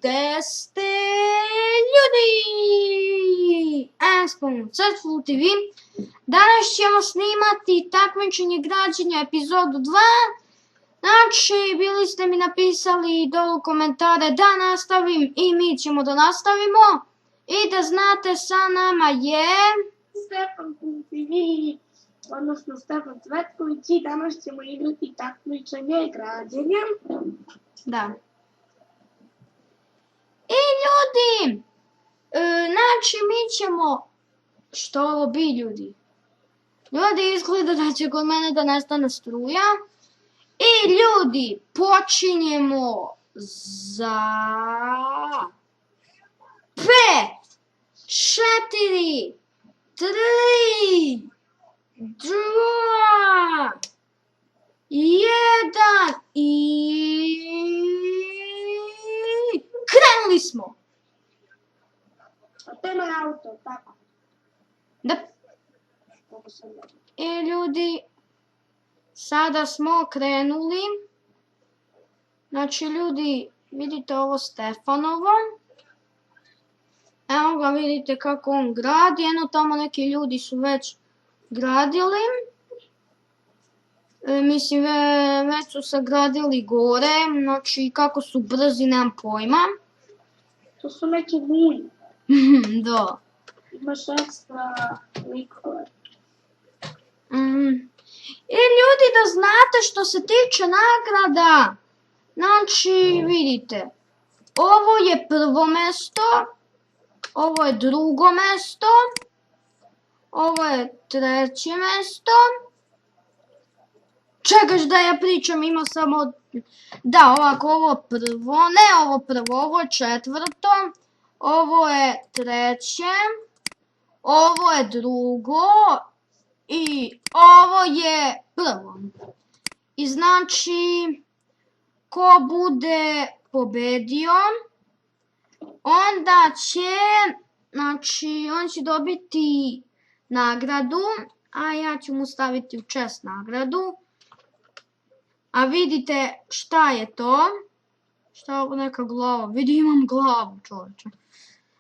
gde ste ljudi? Sponsor TV. Danas ćemo snimati takmičenje građenja epizodu 2. Znači, bili ste mi napisali dolu komentare da nastavim i mi ćemo da nastavimo. I da znate, sa nama je... Stefan TV, odnosno Stefan Cvetković, i danas ćemo igrati takmičenje građenja. Da. I ljudi, znači mi ćemo... Što ovo bi, ljudi? Ljudi, izgleda da će kod mene da nestane struja. I ljudi, počinjemo za 5, 4, 3, 2, 1 i krenuli smo. A tema je auto, tako? Da. I ljudi, sada smo krenuli. Znači ljudi, vidite ovo Stefanovo. Evo ga, vidite kako on gradi. Eno tamo neki ljudi su već gradili. Mislim, već su sagradili gore. Znači, kako su brzi, nemam pojma. To su neki mulji. Da. Imaš ekstra likove. I ljudi, da znate što se tiče nagrada. Znači, vidite. Ovo je prvo mesto. Ovo je drugo mesto. Ovo je treće mesto. Čekaš da ja pričam, ima samo... Da, ovako, ovo prvo, ne ovo prvo, ovo je četvrto. Ovo je treće. Ovo je drugo. I ovo je prvo. I znači, ko bude pobedio, onda će, znači, on će dobiti nagradu, a ja ću mu staviti u čest nagradu. A vidite šta je to? Šta je ovo, neka glava? Vidi, imam glavu, čovječe.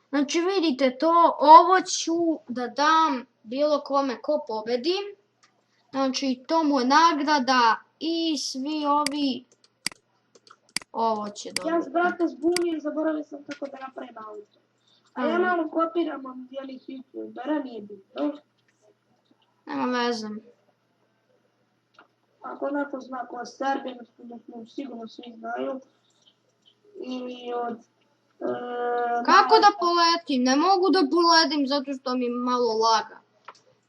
Znači, vidite to, ovo ću da dam bilo kome ko pobedi. Znači, to mu je nagrada i svi ovi ovo će dobiti. Ja se, brate, zbunio, zaboravio sam kako da napravim auto. A ja malo kopiram od dijelih youtubera, nije bitno. Nema veze. Ako neko zna ko je Serbin, sigurno svi znaju. I od... Kako da poletim? Ne mogu da poletim zato što mi malo laga.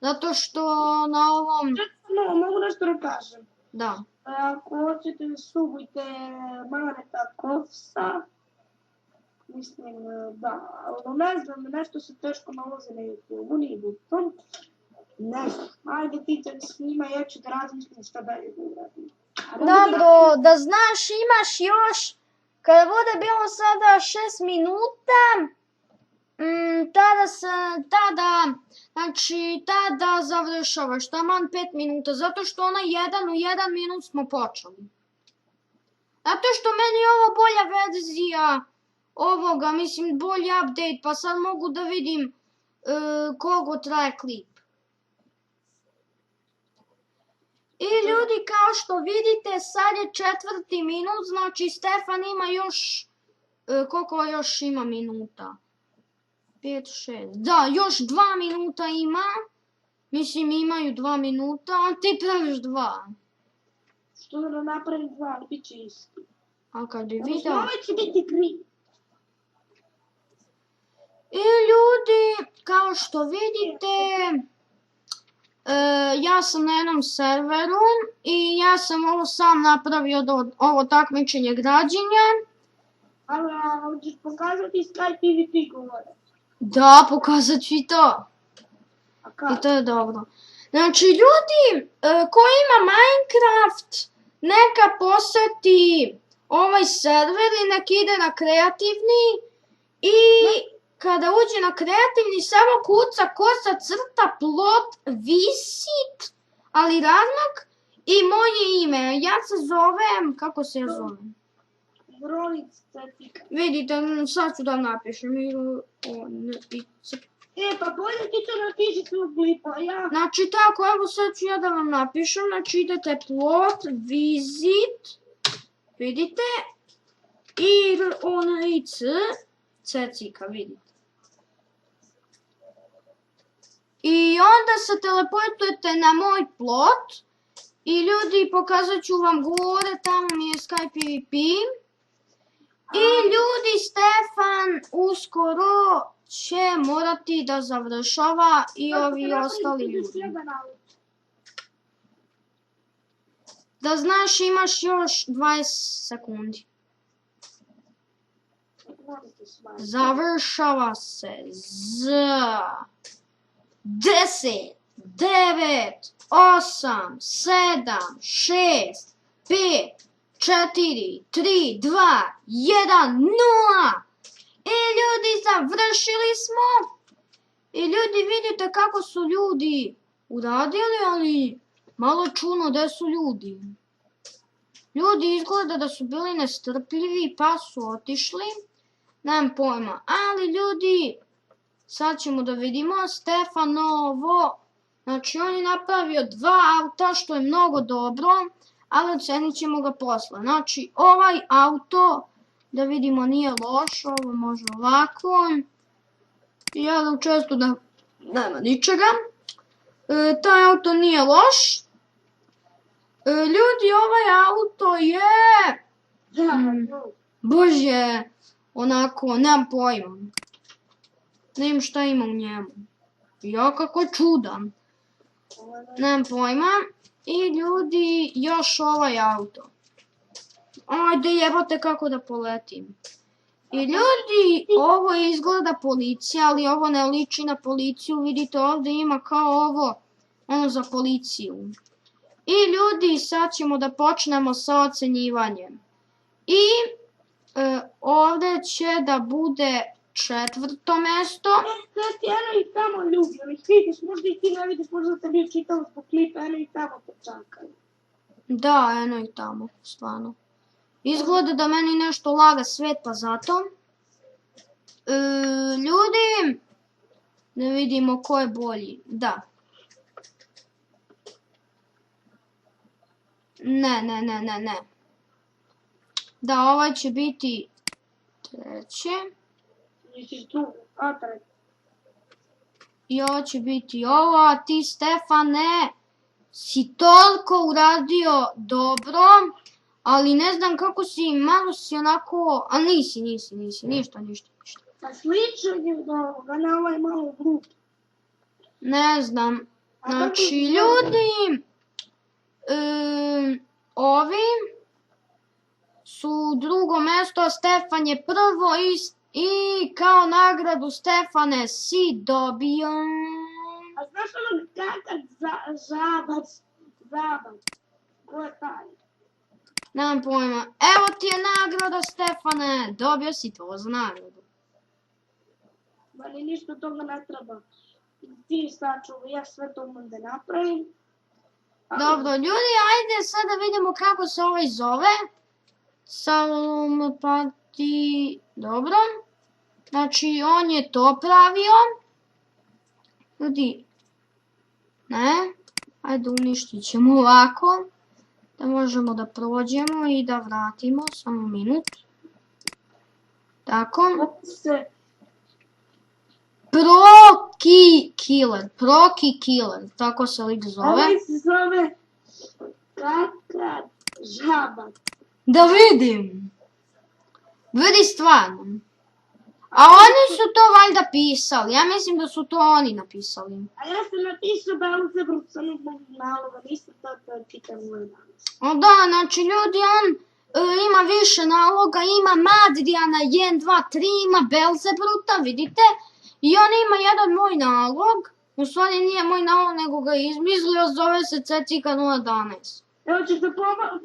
Zato što na ovom... No, mogu nešto da kažem. Da. Ako hoćete, subujte Mareta Kovsa. Mislim, da. Ne znam, nešto se teško nalazi na YouTube-u, nije bitno. Ne znam, ajde ti te snima, ja ću da razmislim šta dalje da uradim. Dobro, da znaš, imaš još, kada bude bilo sada 6 minuta, tada završavaš, taman 5 minuta, zato što u 1 minut smo počeli. Zato što meni je ovo bolja verzija ovoga, mislim bolji update, pa sad mogu da vidim koliko traje klip. I ljudi, kao što vidite, sad je 4. minut, znači Stefan ima još, koliko još ima minuta? 5, 6, da, još 2 minuta ima, mislim imaju 2 minuta, a ti praviš 2. Što da napravim 2, bit će isti. A kad bi vidio... Ovo će biti 3. I ljudi, kao što vidite... ja sam na jednom serveru i ja sam ovo sam napravio ovo takmičenje građenja. Ali hoćeš pokazati Sky PvP govore? Da, pokazat ću i to. A kako? I to je dobro. Znači ljudi, ko ima Minecraft, neka poseti ovaj server i nek ide na kreativni i... Kada uđe na kreativni, samo kuca kosa crta plot visit, ali razmak i moje ime. Ja se zovem, kako se ja zovem? Vronic Cecika. Vidite, sad ću da napišem. Ironica. Pa bolje ti to napiši svog blipa, ja. Znači tako, evo sad ću ja da vam napišem. Znači idete plot, visit, vidite, Ironic Cecika, vidite. I onda se teleportujete na moj plot i ljudi pokazat ću vam gore, tamo mi je Skype PvP. I ljudi, Stefan uskoro će morati da završava i ovi ostali ljudi. Da znaš, imaš još 20 sekundi. Završava se za 10, 9, 8, 7, 6, 5, 4, 3, 2, 1, 0. I ljudi, završili smo. I ljudi, vidite kako su ljudi uradili, ali malo čudno gdje su ljudi. Ljudi izgleda da su bili nestrpljivi pa su otišli. Nemam pojma. Ali ljudi, sad ćemo da vidimo Stefanovo. Znači on je napravio 2 auta što je mnogo dobro, ali ocenit ćemo ga posle. Znači ovaj auto, da vidimo, nije loš, ovo može ovako. Ja da često da nema ničega. Taj auto nije loš. Ljudi, ovaj auto je... Bože, onako, nemam pojma. Ne znam šta ima u njemu. Ja, kako čudan. Nemam pojma. I ljudi, još ovaj auto. Ajde, jebote kako da poletim. I ljudi, ovo izgleda policija, ali ovo ne liči na policiju. Vidite, ovdje ima kao ovo, ono za policiju. I ljudi, sad ćemo da počnemo sa ocenjivanjem. I ovdje će da bude 4. mesto. Znači, eno i tamo ljudi, ali vidiš, možda i ti ne vidiš, možda sam bio čitala zbog klipa, eno i tamo te čakaju. Da, eno i tamo, stvarno. Izgleda da meni nešto laga svet, pa zato. Ljudi, da vidimo ko je bolji. Da. Ne. Da, ovaj će biti 3. Misliš tu, a treći. I ovo će biti ovo, a ti, Stefane, si toliko uradio dobro, ali ne znam kako si, malo si onako, a nisi, ništa. Pa slično je do ovoga, na ovaj malo glup. Ne znam, znači ljudi, ovi su 2. mesto, a Stefan je 1. I kao nagradu, Stefane, si dobio... A znaš ono kakav žabac? Ko je taj? Nemam pojma. Evo ti je nagrada, Stefane. Dobio si to za nagradu. Ali ništa toga ne treba. Ti sačuvaj, ja sve to umem da napravim. Dobro, ljudi, ajde sad da vidimo kako se ovaj zove. Salomopati... Dobro. Znači, on je to pravio. Ljudi, ne. Ajde, uništit ćemo ovako. Da možemo da prođemo i da vratimo. Samo minut. Tako. Proki Killer. Tako se lik zove. Ovaj se zove kakav žabac. Da vidim. Vidi stvarno. A oni su to valjda pisali. Ja mislim da su to oni napisali. A ja sam napisao Belzebrut sa nekog naloga. Nisam to čitam moj danas. O da, znači ljudi, on ima više naloga. Ima Madrijana 1, 2, 3. Ima Belzebruta, vidite. I on ima jedan moj nalog. U stvari nije moj nalog, nego ga izmislio. Zove se Cecika 011. Evo ćeš da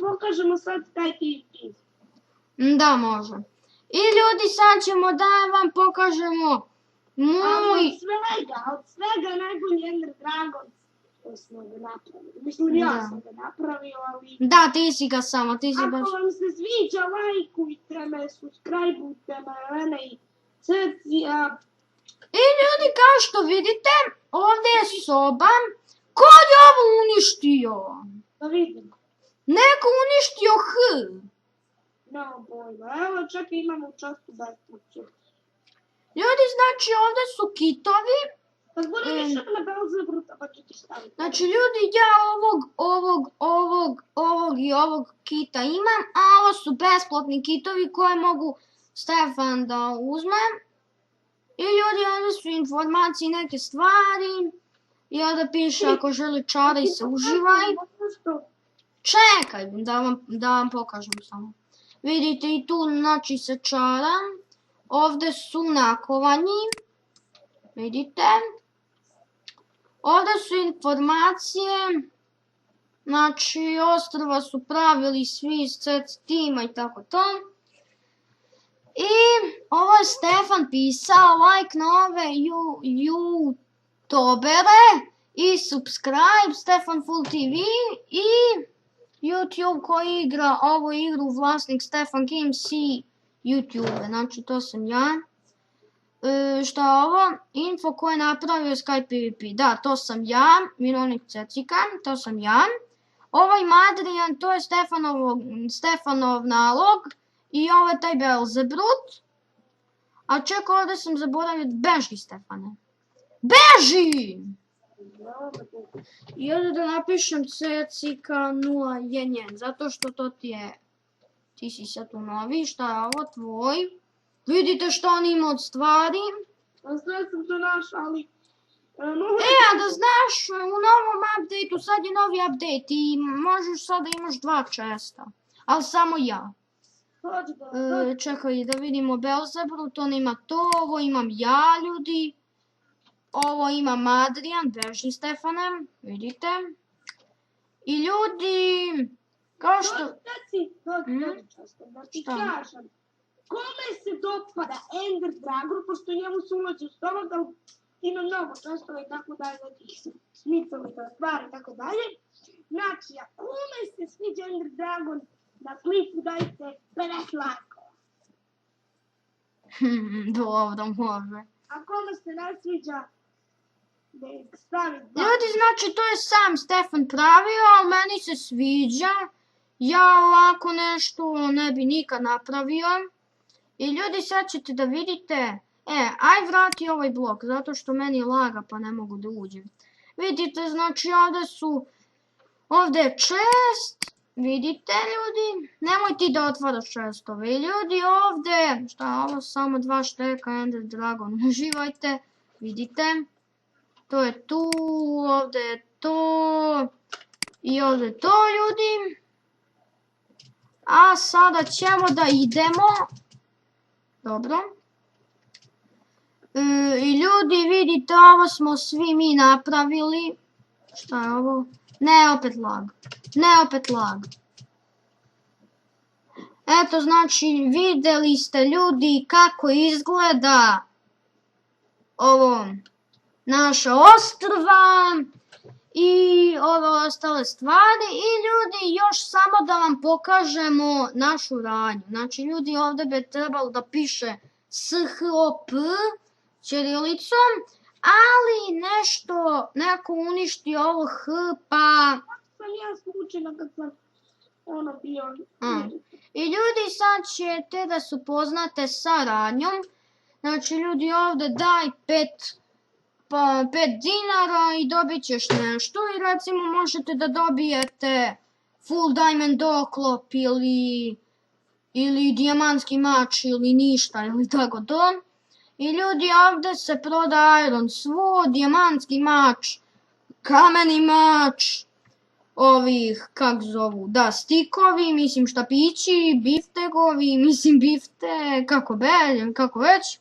pokažemo sad taj PvP. Da, može. I ljudi, sad ćemo da vam pokažemo moj... Od svega najbolji Ender Dragon. što smo ga napravili. Mislim, ja Da. sam ga napravio, ali... Da, ti si ga samo, ti si Ako baš... vam se sviđa, lajkujte me, subscribeujte me, mene i Cecija. I ljudi, kao što vidite, ovdje je soba. Ko je ovo uništio? Da vidimo. Neko uništio H. Nemam pojma. Evo, čekaj, imamo častu besplatno. Ljudi, znači ovdje su kitovi. Kad bude više na Belzebruta, pa ću ti staviti. Znači ljudi, ja ovog i ovog kita imam, a ovo su besplatni kitovi koje mogu Stefan da uzme. I ljudi, ovdje su informacije, neke stvari. I ovdje piše ako želi čaraj se uživaj. Čekaj, da vam pokažem samo. Vidite i tu, znači se čara. Ovdje su nakovanji. Vidite. Ovdje su informacije. Znači, ostrva su pravili svi iz CC tima i tako to. I ovo je Stefan pisao, like na ove YouTubere i subscribe Stefan Full TV i YouTube koji igra ovu igru vlasnik Stefan Games i YouTube. Znači to sam ja. Šta je ovo? Info ko je napravio Skype PvP. Da, to sam ja. Mirovnik Cecika, to sam ja. Ovaj Madrijan, to je Stefanov nalog. I ovo je taj Belzebrut. A čekaj, ovdje sam zaboravio. Beži, Stefane. Beži! I ovdje da napišem Cecika 0 je njen. Zato što to ti je... Ti si sad tu novi. Šta je ovo tvoj? Vidite što on ima od stvari. Sve sam to naš, ali... A da znaš, u novom updateu, sad je novi update i možeš sad da imaš 2 česta. Ali samo ja. Čekaj da vidimo Belzebrut, on ima to, ovo imam ja ljudi. Ovo ima Madrijan, beži Stefane, vidite. I ljudi, kao što... Da ti kažem, kome se dopada Ender Dragon, pošto njemu se ulazi u stomak, ali ima mnogo častova i tako dalje, nekih smicovica stvari i tako dalje. Znači, a kome se sviđa Ender Dragon, na klipu dajte 50 lajkova. Dobro, može. A kome se ne sviđa, da ih stavi 2. Ljudi, znači to je sam Stefan pravio, ali meni se sviđa. Ja ovako nešto ne bi nikad napravio. I ljudi, sad ćete da vidite. Aj vrati ovaj blok, zato što meni laga pa ne mogu da uđem. Vidite, znači ovdje je chest. Vidite ljudi, nemoj ti da otvaraš chestove. I ljudi ovdje, šta je ovo, samo 2 šteka, Ender Dragon, uživajte. Vidite, to je tu, ovdje je to. I ovdje je to ljudi. A sada ćemo da idemo. Dobro. I ljudi vidite, ovo smo svi mi napravili. Šta je ovo? Ne, opet lag. Ne, opet lag. Eto, znači, vidjeli ste ljudi kako izgleda ovo naša ostrva i ove ostale stvari. I ljudi, još samo da vam pokažemo našu radnju. Znači, ljudi, ovdje bi trebalo da piše SHOP ćirilicom, ali neko uništi ovo H, pa... Sam ja slučajno kad sam bio... I ljudi, sad ćete da se upoznate sa radnjom. Znači, ljudi, ovdje daj 5 dinara i dobit ćeš nešto. I recimo možete da dobijete full diamond oklop ili dijamantski mač ili ništa ili tako to. I ljudi, ovdje se proda iron sword, dijamantski mač, kameni mač, ovih, kak zovu, da, stikovi, mislim štapići, biftegovi, mislim bifte, kako već.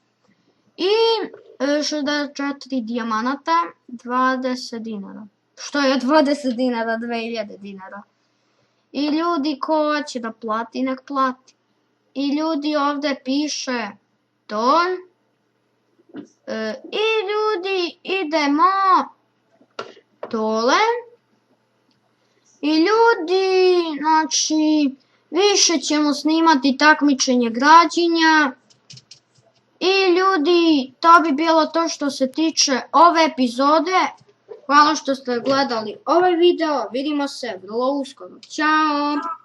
I 64 dijamanata, 20 dinara. Što je 20 dinara, 2000 dinara. I ljudi, ko će da plati, nek plati. I ljudi, ovdje piše to. I ljudi, idemo. dole. I ljudi, znači, više ćemo snimati takmičenje građenja. I ljudi, to bi bilo to što se tiče ove epizode. Hvala što ste gledali ovaj video, vidimo se vrlo uskoro. Ćao!